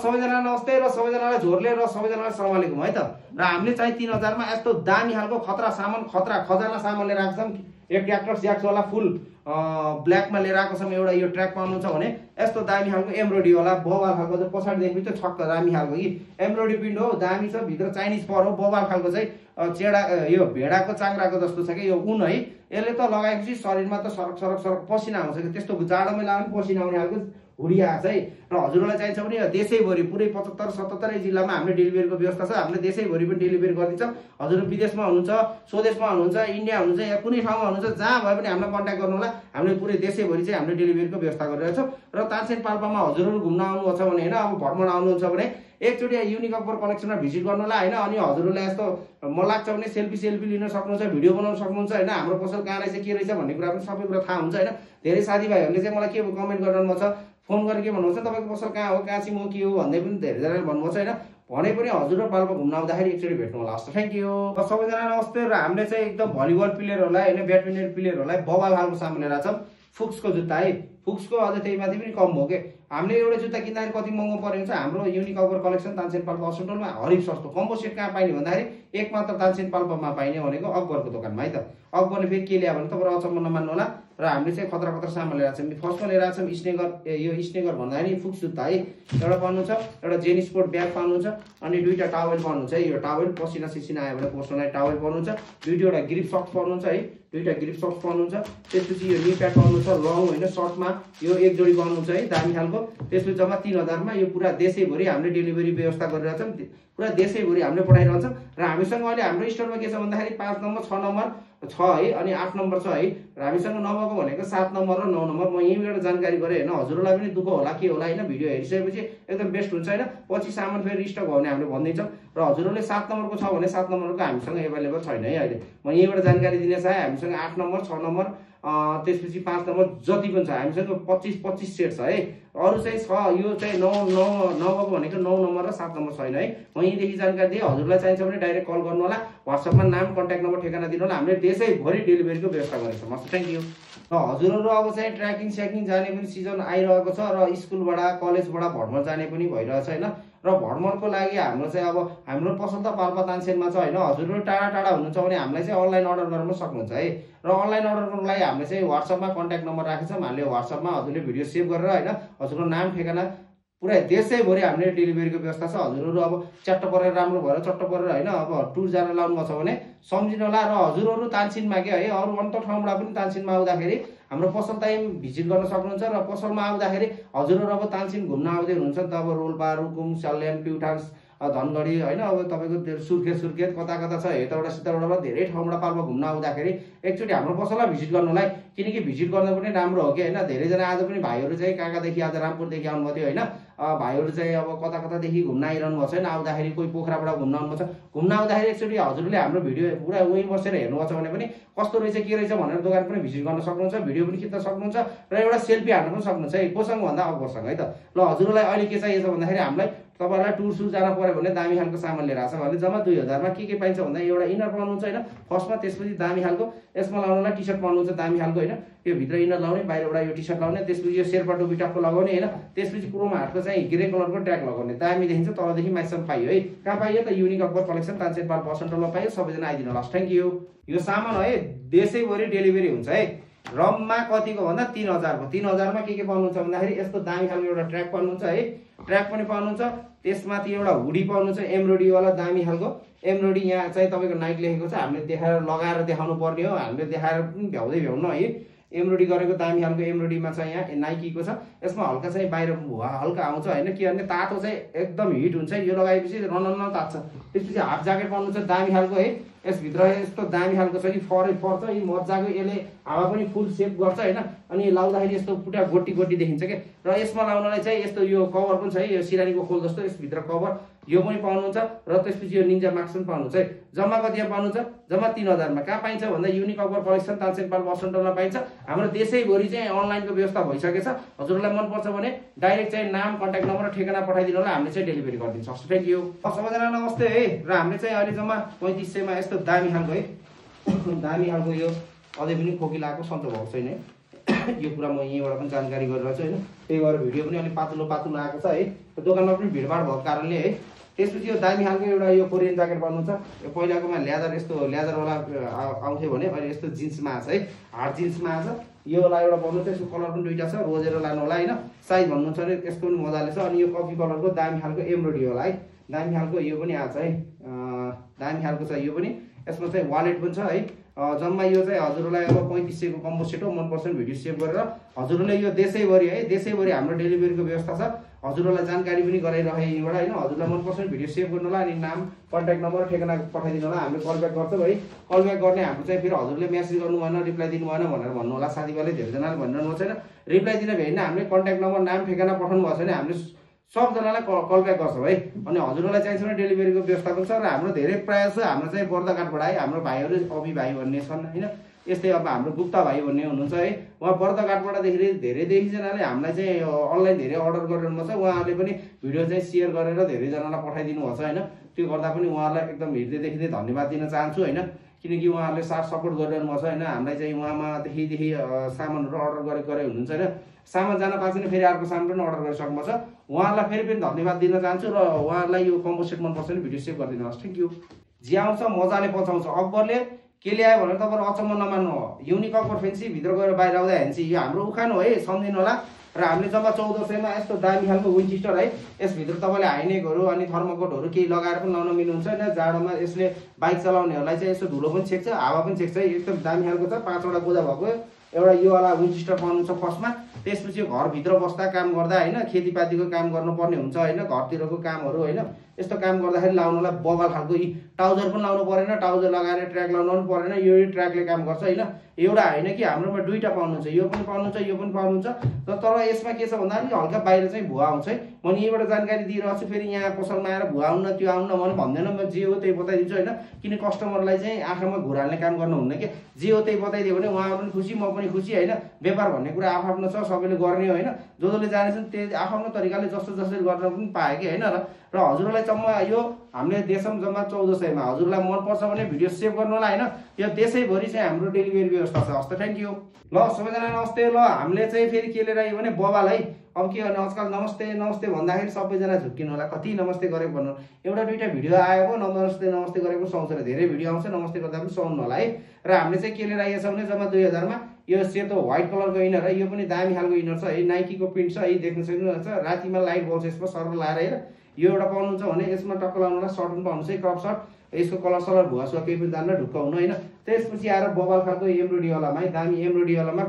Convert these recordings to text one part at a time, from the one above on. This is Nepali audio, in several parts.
सबैजना नमस्ते र सबैजनालाई झोरले र सबैजनालाई अस्सलाम वालेकुम है त। र हामीले चाहिँ 3000 मा यस्तो दामी खालको खतरा सामान खतरा खजाना सामान लिएर आएको छौं। एक ट्र्याक्टर स्याक्स वाला फुल ब्ल्याक मा लिएर आएको छौं। एउटा यो ट्र्याक पाउनुहुन्छ भने यस्तो दामी खालको एम्ब्रोइडरी वाला बबाल खालको चाहिँ पछाडी देखि चाहिँ छक्क दामी खालको कि एम्ब्रोइडरी प्रिन्ट हो, दामी छ। भित्र चाइनिज पर हो, बबाल खालको चाहिँ चेडा यो भेडाको चाङ्राको जस्तो छ कि यो उन है। यसले त लगाएपछि शरीरमा त सरक सरक सरक पसिना आउँछ कि त्यस्तो जाडोमै लगाउने पसिना आउने खालको हुडिया छ है। र हजुरलाई चाहिन्छ भने देशैभरि पुरै 75-77 जिल्लामा हामीले डेलिभरीको व्यवस्था छ। हामीले देशैभरि पनि डेलिभरी गरिदिन्छौँ। हजुर विदेशमा हुनुहुन्छ, स्वदेशमा हुनुहुन्छ, इन्डिया हुनुहुन्छ या कुनै ठाउँमा हुनुहुन्छ, जहाँ भए पनि हामीलाई कन्ट्याक्ट गर्नु होला। हामीले पुरै देशैभरि चाहिँ हामीले डेलिभरीको व्यवस्था गरिरहेको छौँ। र तानसेन पाल्पामा हजुरहरू घुम्न आउनुहुन्छ भने हैन, अब भ्रमण आउनुहुन्छ भने एकचोटि युनिक अकबर कलेक्सनमा भिजिट गर्नु होला हैन। अनि हजुरलाई यस्तो मन लाग्छ भने सेल्फी लिन सक्नुहुन्छ, भिडियो बनाउन सक्नुहुन्छ हैन। हाम्रो पसल कहाँ रहेछ के रहेछ भन्ने कुरा पनि सबै कुरा थाहा हुन्छ हैन। धेरै साथीभाइहरूले चाहिँ मलाई के कमेन्ट गरिरहनु भएको छ, फोन गरेर के भन्नुहुन्छ तपाईको पसल कहाँ हो, कहाँ चाहिँ म के हो भन्दै पनि धेरैजनाले भन्नुभएको छ हैन। भने पनि हजुर र पाल्पा घुम्न आउँदाखेरि एकचोटि भेट्नु होला। हस् थ्यांक यू। सबैजना नमस्ते। र हामीले चाहिँ एकदम भलिबल प्लेयरहरूलाई हैन, ब्याडमिन्टन प्लेयरहरूलाई बबाल खालको सामान लिएर आछौँ। फुक्सको जुत्ता है, फुक्सको अझ त्यही माथि पनि कम हो के। हामीले एउटा जुत्ता किन्दाखेरि कति महँगो परेको छ। हाम्रो युनिक अकबर कलेक्सन तानसेन पाल्पा हस्पिटलमा हरिफ सस्तो कम्बो सेट कहाँ पाइने भन्दाखेरि एक मात्र तानसेन पाल्पामा पाइने भनेको अकबरको दोकानमा है त। अकबरले फेरि के ल्यायो भने तपाईहरु अचम्म नमान्नु होला। र हामीले चाहिँ खतरा खतरा सामान लिएर छौँ। फर्स्टमा लिएर छौँ स्नेकर, यो स्नेकर भन्दाखेरि फुक्स जुत्ता है। एउटा पाउनुहुन्छ, एउटा जेन स्पोर्ट ब्याग पाउनुहुन्छ, अनि दुईटा टावेल पाउनुहुन्छ है। यो टावेल पसिना सिसिना आयो भने पोस्नलाई टावेल पाउनुहुन्छ, दुईटा ग्रिप सक्स पाउनुहुन्छ है, दुईटा ग्रिप सक्स पाउनुहुन्छ। त्यसपछि यो नी प्याड पाउनुहुन्छ लङ हैन सर्टमा, यो एक जोडी पाउनुहुन्छ है दामी खालको। त्यसपछि जम्मा 3000 मा यो पुरा देशैभरि हामीले डेलिभरी व्यवस्था गरिरहेछौँ। पुरा देशैभरि हामीले पठाइरहन्छौँ। र हामीसँग अहिले हाम्रो स्टोरमा के छ भन्दाखेरि 5 नम्बर 6 नम्बर छ है, अनि 8 नम्बर छ है। र हामीसँग नभएको भनेको 7 नम्बर र 9 नम्बर। म यहीँबाट जानकारी गरेँ हैन, हजुरलाई पनि दुःख होला के होला हैन। भिडियो हेरिसकेपछि एकदम बेस्ट हुन्छ हैन। पछि सामान फेरि रिस्टक भयो भने हामीले भनिदिन्छौँ। र हजुरहरूले 7 नम्बरको छ भने 7 नम्बरको हामीसँग एभाइलेबल छैन है अहिले। म यहीँबाट जानकारी दिन चाहे हामीसँग 8 नम्बर 6 नम्बर त्यसपछि 5 नम्बर जति पनि छ हामीसँग 25 सेट छ है। अरु चाहिँ छ यो चाहिँ 9 भनेको 9 नम्बर र 7 नम्बर छैन है। म यहीँदेखि जानकारी दिएँ। हजुरलाई चाहिन्छ भने डाइरेक्ट कल गर्नु होला, व्हाट्सएपमा नाम कन्ट्याक्ट नम्बर ठेगाना दिनु होला। हामीले देशैभरि डेलिभरीको व्यवस्था गरेको छौँ। मस्त थ्यांक यू। र हजुरहरू अब चाहिँ ट्र्याकिङ स्याकिङ जाने पनि सिजन आइरहेको छ र स्कुलबाट कलेजबाट भ्रमण जाने पनि भइरहेछ हैन। र भ्रमणको लागि हाम्रो चाहिँ अब हाम्रो पसल त पाल्पा तानसेनमा छ हैन। हजुरहरू टाढा टाढा हुनुहुन्छ भने हामीलाई चाहिँ अनलाइन अर्डर गर्न पनि सक्नुहुन्छ है। र अनलाइन अर्डर गर्नको लागि हामीले चाहिँ व्हाट्सएपमा कन्ट्याक्ट नम्बर राखेको छौँ। हामीले व्हाट्सएपमा हजुरले भिडियो सेभ गरेर हैन हजुरको नाम ठेगाना पुरै देशैभरि हामीले डेलिभरीको व्यवस्था छ। हजुरहरू अब च्याट्ट परेर राम्रो भएर चट्ट परेर हैन अब टुर जान लाउनु भएको छ भने सम्झिनु होला। र हजुरहरू तानसेनमा के है अरु अन्त ठाउँबाट पनि तानसेनमा आउँदाखेरि हाम्रो पसल चाहिँ भिजिट गर्न सक्नुहुन्छ। र पसलमा आउँदाखेरि हजुरहरू अब तानसेन घुम्न आउँदै हुनुहुन्छ नि त, अब रोल्पा रुकुम सल्यान प्युठान धनगढी हैन, अब तपाईको सुर्खेत कता कता छ हेटौडा सितौडामा धेरै ठाउँबाट पाल्पा घुम्न आउँदाखेरि एकचोटि हाम्रो पसललाई भिजिट गर्नुलाई, किनकि भिजिट गर्न पनि राम्रो हो कि हैन। धेरैजना आज पनि भाइहरू चाहिँ कहाँदेखि आज रामपुरदेखि आउनुभएको थियो हैन। भाइहरू चाहिँ अब कता कतादेखि घुम्न आइरहनु भएको छैन। आउँदाखेरि कोही पोखराबाट घुम्न आउनुभएको छ। घुम्न आउँदाखेरि एकचोटि हजुरले हाम्रो भिडियो पुरा वहीँ बसेर हेर्नुभएको छ भने पनि कस्तो रहेछ के रहेछ भनेर दोकान पनि भिजिट गर्न सक्नुहुन्छ, भिडियो पनि खिच्न सक्नुहुन्छ र एउटा सेल्फी हाल्न पनि सक्नुहुन्छ है। कोसँग भन्दा अकबरसँग है त। ल हजुरलाई अहिले के चाहिएको छ भन्दाखेरि हामीलाई तपाईहरुलाई टुर सुर जान पर्यो भने दामी खालको सामान लिएर आछ भने जम्मा 2000 मा के पाइन्छ भन्दा एउटा इनर पाउनुहुन्छ हैन फर्स्टमा, त्यसपछि दामी खालको यसमा लाउनलाई टी शर्ट पाउनुहुन्छ दामी खालको हैन। यो भित्र इनर लाउने, बाहिरबाट यो टी शर्ट लाउने, त्यसपछि यो शेर्पा टोपी टक्क लगाउने हैन। त्यसपछि क्रोमा हाटको चाहिँ ग्रे कलरको ट्र्याक लगाउने दामी देखिन्छ। तलदेखि माथिसम्म पाइयो है। कहाँ पाइयो त युनिक अकबर कलेक्सन तानसेन पाल्पा हस्पिटलमा पाइयो। सबैजना आइदिनु होला। Thank you. यो सामान है देशैभरि डेलिभरी हुन्छ है। रममा कतिको भन्दा 3000 को। 3000 मा के पाउनुहुन्छ भन्दाखेरि यस्तो दामी खालको एउटा ट्र्याक पाउनुहुन्छ है, ट्र्याक पनि पाउनुहुन्छ। त्यसमाथि एउटा हुडी पाउनुहुन्छ एम्ब्रोइडरी वाला दामी खालको। एम्ब्रोइडरी यहाँ चाहिँ तपाईको नाइक लेखेको छ। हामीले देखाएर लगाएर देखाउनु पर्ने हो, हामीले देखाएर पनि भ्याउँदै भ्याउनु है। एम्ब्रोइडरी गरेको दामी खालको एम्ब्रोइडरीमा चाहिँ यहाँ नाइकीको छ। यसमा हल्का चाहिँ बाहिर भुवा हल्का आउँछ हैन, के भने तातो चाहिँ एकदम हिट हुन्छ। यो लगाएपछि रनन्न तात्छ। त्यसपछि हाफ ज्याकेट पाउनुहुन्छ दामी खालको है। यसभित्र यस्तो दामी खालको छ कि फरै पर्छ यी मजाको, यसले हावा पनि फुल सेप गर्छ हैन। अनि लाउँदाखेरि यस्तो पुटा गोटी गोटी देखिन्छ के। र यसमा लाउनलाई चाहिँ यस्तो यो कभर पनि छ है, यो सिरानीको खोल जस्तो यसभित्र कभर यो पनि पाउनुहुन्छ। र त्यसपछि यो निन्जा मास्क पनि पाउनुहुन्छ है। जम्मा कति पाउनुहुन्छ? जम्मा 3000 मा। कहाँ पाइन्छ भन्दा युनिक अकबर कलेक्सन तानसेन पाल्पा हस्पिटलमा पाइन्छ। हाम्रो देशैभरि चाहिँ अनलाइनको व्यवस्था भइसकेको छ। हजुरलाई मन पर्छ भने डाइरेक्ट चाहिँ नाम कन्ट्याक्ट नम्बर र ठेगाना पठाइदिनु होला, हामीले चाहिँ डेलिभरी गरिदिन्छौँ। Thank you. सबैजना नमस्ते है। र हामीले चाहिँ अहिले जम्मा 3500 मा यस्तो दामी खालको है, दामी खालको यो अझै पनि खोकी लागेको सन्चो भएको छैन है। यो कुरा म यहीँबाट पनि जानकारी गरिरहेको छु हैन। त्यही भएर भिडियो पनि अलिक पातलो पातलो आएको छ है। दोकानमा पनि भिडभाड भएको कारणले है। त्यसपछि यो दामी खालको एउटा यो कोरियन ज्याकेट पाउनुहुन्छ। यो पहिलाकोमा ल्यादर यस्तो ल्यादरवाला आउँथ्यो भने अहिले यस्तो जिन्समा आछ है, हार्ड जिन्समा आछ। यो वाला एउटा पाउनुहुन्छ, यसको कलर पनि दुईटा छ, रोजेर लानु होला हैन। साइज भन्नुहुन्छ भने यसको पनि मजाले छ। अनि यो कफी कलरको दामी खालको एम्ब्रोइडरी होला है, दामी खालको यो पनि आछ है, दामी खालको छ यो पनि। यसमा चाहिँ वालेट पनि छ है। जम्मा यो चाहिँ हजुरलाई अब 3500 को कम्बो सेट हो। मन पर्छ भने भिडियो सेभ गरेर हजुरले यो देशैभरि है, देशैभरि हाम्रो डेलिभरीको व्यवस्था छ। हजुरलाई जानकारी पनि गराइरहे यहीँबाट हैन। हजुरलाई मन पर्छ भने भिडियो सेभ गर्नु होला, अनि नाम कन्ट्याक्ट नम्बर ठेगाना पठाइदिनु होला। हामीले कल ब्याक गर्छौँ है। कल ब्याक गर्ने हाम्रो चाहिँ फेरि हजुरले मेसेज गर्नु भएन, रिप्लाई दिनु भएन भनेर भन्नु होला। साथीभाइले धेरैजनाले भनिरहनु छैन, रिप्लाई दिन भएन, हामीले कन्ट्याक्ट नम्बर नाम ठेगाना पठाउनु भएको छैन, हामीले सबजनालाई कल ब्याक गर्छौँ है। अनि हजुरलाई चाहिन्छ भने डेलिभरीको व्यवस्था पनि छ। र हाम्रो धेरै प्रायः छ हाम्रो चाहिँ बर्दाघाटबाट है। हाम्रो भाइहरू अभि भाइ भन्ने छन् हैन, यस्तै अब हाम्रो गुप्ता भाइ भन्ने हुनुहुन्छ है। उहाँ बर्दाघाटबाट धेरैजनाले हामीलाई चाहिँ अनलाइन धेरै अर्डर गरिरहनु भएको छ। उहाँहरूले पनि भिडियो चाहिँ सेयर गरेर धेरैजनालाई पठाइदिनु भएको छ हैन। त्यो गर्दा पनि उहाँलाई एकदम हृदयदेखि चाहिँ धन्यवाद दिन चाहन्छु हैन। किनकि उहाँहरूले साथ सपोर्ट गरिरहनु भएको छ हैन। हामीलाई चाहिँ उहाँमादेखि सामानहरू अर्डर गरे हुनुहुन्छ हैन। सामान जान पाएको छैन, फेरि अर्को सामान पनि अर्डर गरिसक्नु भएको छ। उहाँहरूलाई फेरि पनि धन्यवाद दिन चाहन्छु। र उहाँहरूलाई यो कम्बो सेट मनपर्छ भने भिडियो सेभ गरिदिनुहोस्। Thank you. जे आउँछ मजाले पचाउँछ। अकबरले के ल्यायो भनेर तपाईँहरू अचम्म नमान्नु हो। युनिक अकबर फेन्सी भित्र गएर बाहिर आउँदा हेर्छ, यो हाम्रो उखान हो है, सम्झिनु होला। र हामीले जम्मा 1400 यस्तो दामी खालको विन्चेस्टर है। यसभित्र तपाईँले हाइनेकहरू अनि थर्मोकोटहरू केही लगाएर पनि लाउन मिल्नुहुन्छ होइन। जाडोमा यसले बाइक चलाउनेहरूलाई चाहिँ यसो धुलो पनि छेक्छ, हावा पनि छेक्छ। एकदम दामी खालको छ, 5वटा गोजा भएको एउटा यो वाला विन्चेस्टर पाउनुहुन्छ फर्स्टमा। त्यसपछि घरभित्र बस्दा काम गर्दा होइन, खेतीपातीको काम गर्नुपर्ने हुन्छ होइन, घरतिरको कामहरू होइन, यस्तो काम गर्दाखेरि लाउनुलाई बबाल खालको यी ट्राउजर पनि लाउनु परेन, ट्राउजर लगाएर ट्र्याक लाउनु पनि परेन। यो ट्र्याकले काम गर्छ होइन। एउटा होइन कि हाम्रोमा दुईटा पाउनुहुन्छ, यो पनि पाउनुहुन्छ, यो पनि पाउनुहुन्छ। तर यसमा के छ भन्दा अलिक हल्का बाहिर चाहिँ भुवा आउँछ है। म यहीँबाट जानकारी दिइरहेको छु। फेरि यहाँ पसलमा आएर भुवा आउन त्यो आउन मैले भन्दैन, म जे हो त्यही बताइदिन्छु होइन। किन कस्टमरलाई चाहिँ आँखामा घुराल्ने काम गर्नुहुन्न कि, जे हो त्यही बताइदियो भने उहाँ पनि खुसी, म पनि खुसी होइन। व्यापार भन्ने कुरा आफ्नो छ, सबैले गर्ने होइन। जसले जानेछन् त्यही आफ्नो तरिकाले जसरी गर्न पनि पाए कि होइन। र हजुरलाई जम्मा यो हामीले देशम जम्मा 1400 मा हजुरलाई मनपर्छ भने भिडियो सेभ गर्नु होला होइन। यो देशैभरि चाहिँ हाम्रो डेलिभरी व्यवस्था छ। हस् त, थ्याङ्क यू। ल सबैजना नमस्ते। ल हामीले चाहिँ फेरि के लिएर आयो भने बबाल है। अब के गर्ने, आजकल नमस्ते नमस्ते भन्दाखेरि सबैजना झुक्किनु होला, कति नमस्ते गरेको भन्नु। एउटा दुईटा भिडियो आएको नमस्ते नमस्ते गरेको सुहाउँछ र धेरै भिडियो आउँछ नमस्ते गर्दा पनि सुहाउनु होला है। र हामीले चाहिँ के लिएर आइएको छ भने जम्मा 2000 मा यो सेतो व्हाइट कलरको इनर है। यो पनि दामी खालको इनर छ है, नाइकीको प्रिन्ट छ है, देख्न सक्नुहुन्छ। रातिमा लाइट बल्छ यसमा सर्भर लाएर हेर। यो एउटा पाउनुहुन्छ भने यसमा टक्क लाउनु होला। सर्ट पनि पाउनुहुन्छ है, क्रप सर्ट। यसको कलर सलर भुवा सुवा केही पनि जान्न, ढुक्क हुनु होइन। त्यसपछि आएर बबाल खालको एम्ब्रोइडरीवालामा है, दामी एम्ब्रोइडरीवालामा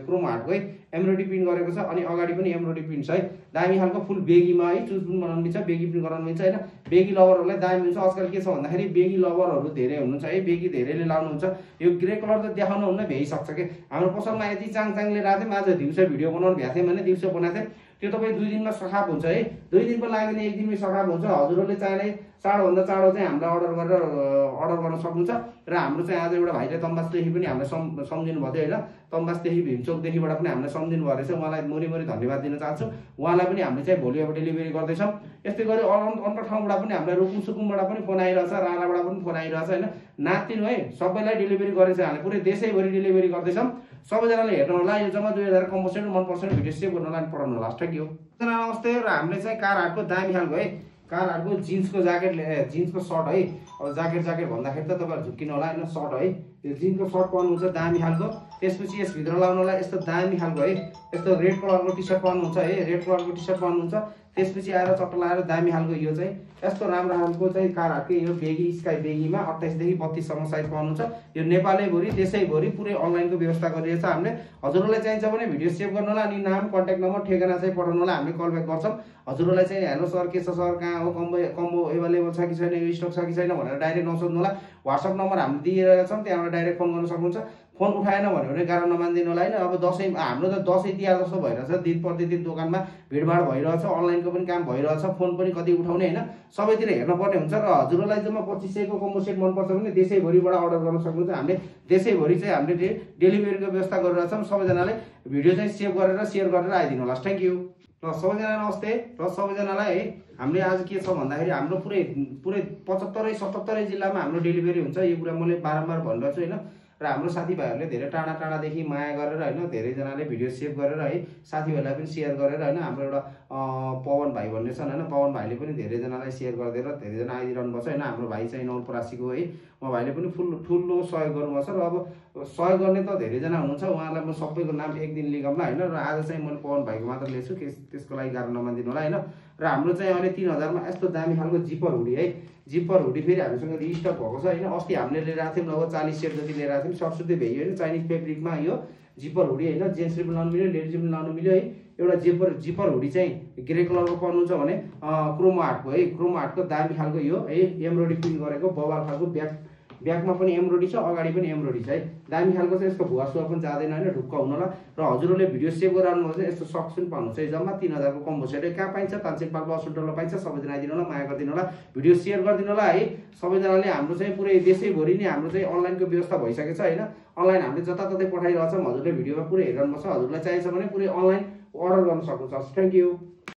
क्रोम हार्टको है एम्ब्रोइडरी प्रिन्ट गरेको छ। अनि अगाडि पनि एम्ब्रोइडरी प्रिन्ट छ है, दामी खालको फुल बेगीमा है। चुज पनि बनाउनु मिल्छ, बेगी पनि गराउनु मिल्छ होइन। बेगी लभरहरूलाई दामी हुन्छ। आजकल के छ भन्दाखेरि बेगी लभरहरू धेरै हुनुहुन्छ है, बेगी धेरैले लाउनुहुन्छ। यो ग्रे कलर त देखाउनु हुन्न, भ्याइसक्छ कि। हाम्रो पसलमा यति चाङचाङले राखेँ, म आज दिउँसो भिडियो बनाउनु भ्याएको थिएँ भने दिउँसो बनाएको थिएँ। त्यो तपाईँ 2 दिनमा सखाप हुन्छ है। 2 दिन पनि लाग्दैन, 1 दिनमै सखाप हुन्छ। हजुरहरूले चाहिने चाँडोभन्दा चाँडो चाहिँ हामीलाई अर्डर गर्न सक्नुहुन्छ। र हाम्रो चाहिँ आज एउटा भाइले तम्बासदेखि पनि हामीलाई सम्झिनु भएको थियो होइन। तम्बासदेखि भीमचोकदेखिबाट पनि हामीलाई सम्झिनु भएको रहेछ। उहाँलाई मोरी धन्यवाद दिन चाहन्छु। उहाँलाई पनि हामीले चाहिँ भोलि अब डेलिभरी गर्दैछौँ। यस्तै गरी अन्य ठाउँबाट पनि हामीलाई रुकुम सुकुमबाट पनि फोन आइरहेछ, राणाबाट पनि फोन आइरहेछ होइन। नातिनु है, सबैलाई डेलिभरी गरेछ हामीले, पुरै देशैभरि डेलिभरी गर्दैछौँ। सबैजनाले हेर्नु होला। यो जम्मा 2000 कम्बो सेट मनपर्छ भने भिडियो सेभ गर्नु होला, अनि पठाउनु होला। Thank you. नमस्ते। र हामीले चाहिँ कारहाटको दामी खालको है, कारहाटको जिन्सको ज्याकेट जिन्सको सर्ट है। अब ज्याकेट भन्दाखेरि त तपाईँहरू झुक्किनु होला होइन। सर्ट है, यो जिन्सको सर्ट पाउनुहुन्छ दामी खालको। त्यसपछि यसभित्र लाउनु होला यस्तो दामी खालको है, यस्तो रेड कलरको टी सर्ट पाउनुहुन्छ है, रेड कलरको टी सर्ट पाउनुहुन्छ। त्यसपछि आएर चट्ट लगाएर दामी खालको यो चाहिँ यस्तो राम्रो खालको चाहिँ कारहाटकै यो बेगी स्काई बेगीमा 28 देखि 32 सम्म साइज पाउनुहुन्छ। यो नेपालैभरि देशैभरि पुरै अनलाइनको व्यवस्था गरिएको छ हामीले। हजुरहरूलाई चाहिन्छ भने भिडियो सेभ गर्नु होला, अनि नाम कन्ट्याक्ट नम्बर ठेगाना चाहिँ पठाउनु होला, हामीले कल ब्याक गर्छौँ। हजुरहरूलाई चाहिँ हेलो सर के छ सर, कहाँ हो, कम्बो एभाइलेबल छ कि छैन, यो स्टक छ कि छैन भनेर डाइरेक्ट नसोध्नु होला। व्हाट्सएप नम्बर हामीले दिइरहेका छौँ, त्यहाँबाट डाइरेक्ट फोन गर्न सक्नुहुन्छ। फोन उठाएन भन्यो भने गाह्रो नमानिदिनु होला होइन। अब दसैँ हाम्रो त दसैँ तिहार जस्तो भइरहेछ, दिन प्रतिदिन दोकानमा भिडभाड भइरहेछ, अनलाइनको पनि काम भइरहेछ, फोन पनि कति उठाउने होइन, सबैतिर हेर्नुपर्ने हुन्छ। र हजुरहरूलाई जम्मा 2500 को कम्बो सेट मनपर्छ भने देशैभरिबाट अर्डर गर्न सक्नुहुन्छ। हामीले देशैभरि चाहिँ हामीले डेलिभरीको व्यवस्था गरिरहेछौँ। सबैजनाले भिडियो चाहिँ सेभ गरेर सेयर गरेर आइदिनु होला। Thank you. र सबैजना नमस्ते। र सबैजनालाई है, हामीले आज के छ भन्दाखेरि हाम्रो पुरै 75-77 जिल्लामा हाम्रो डेलिभरी हुन्छ। यो कुरा मैले बारम्बार भनिरहेको छु होइन। र हाम्रो साथीभाइहरूले धेरै टाढा टाढादेखि माया गरेर होइन धेरैजनाले भिडियो सेभ गरेर है साथीभाइलाई पनि सेयर गरेर होइन हाम्रो एउटा पवन भाइ भन्ने छन् होइन पवन भाइले पनि धेरैजनालाई सेयर गरिदिएर धेरैजना आइदिरहनु भएको छ होइन हाम्रो भाइ चाहिँ नवलपरासीको है उहाँ भाइले पनि ठुलो सहयोग गर्नुभएको छ र अब सहयोग गर्ने त धेरैजना हुनुहुन्छ उहाँलाई म सबैको नाम एक दिन लिगमला होइन र आज चाहिँ मैले पवन भाइको मात्र लिएको छु त्यसको लागि गाह्रो नमानिदिनु होला होइन र हाम्रो चाहिँ अहिले 3000 मा यस्तो दामी खालको जिपर हुडी है जिपर हुडी फेरि हामीसँग रिस्टक भएको छ होइन अस्ति हामीले लिएर आएको थियौँ लगभग 40 सेट जति लिएर आएको थियौँ सर्टसुत्तै भ्याइयो होइन चाइनिज फेब्रिकमा यो जिपर हुडी होइन जेन्ट्सले पनि लाउनु मिल्यो लेडिजले पनि लाउनु मिल्यो है एउटा जिपर हुडी चाहिँ ग्रे कलरको पर्नुहुन्छ भने क्रोमो आर्टको है क्रोमो आर्टको दामी खालको यो है एम्ब्रोइडरी प्रिन्ट गरेको बबाल खालको ब्याकमा पनि एम्ब्रोइडरी छ अगाडि पनि एम्ब्रोइडरी छ है दामी खालको चाहिँ यसको भुवा सुवा पनि जाँदैन होइन ढुक्क हुनला र हजुरहरूले भिडियो सेभ गरेर आउनुभयो भने यस्तो सक्स पनि पाउनुहुन्छ है जम्मा 3000 को कम्बो सेट कहाँ पाइन्छ तानसेन पाल्पा असुलटोलमा पाइन्छ सबैजना आइदिनु होला माया गरिदिनु होला भिडियो सेयर गरिदिनु होला है सबैजनाले हाम्रो चाहिँ पुरै देशैभरि नै हाम्रो चाहिँ अनलाइनको व्यवस्था भइसकेको छ होइन अनलाइन हामीले जताततै पठाइरहेछौँ हजुरले भिडियोमा पुरै हेरिरहनु पर्छ हजुरलाई चाहिन्छ भने पुरै अनलाइन अर्डर गर्न सक्नुहुन्छ थ्याङ्क यू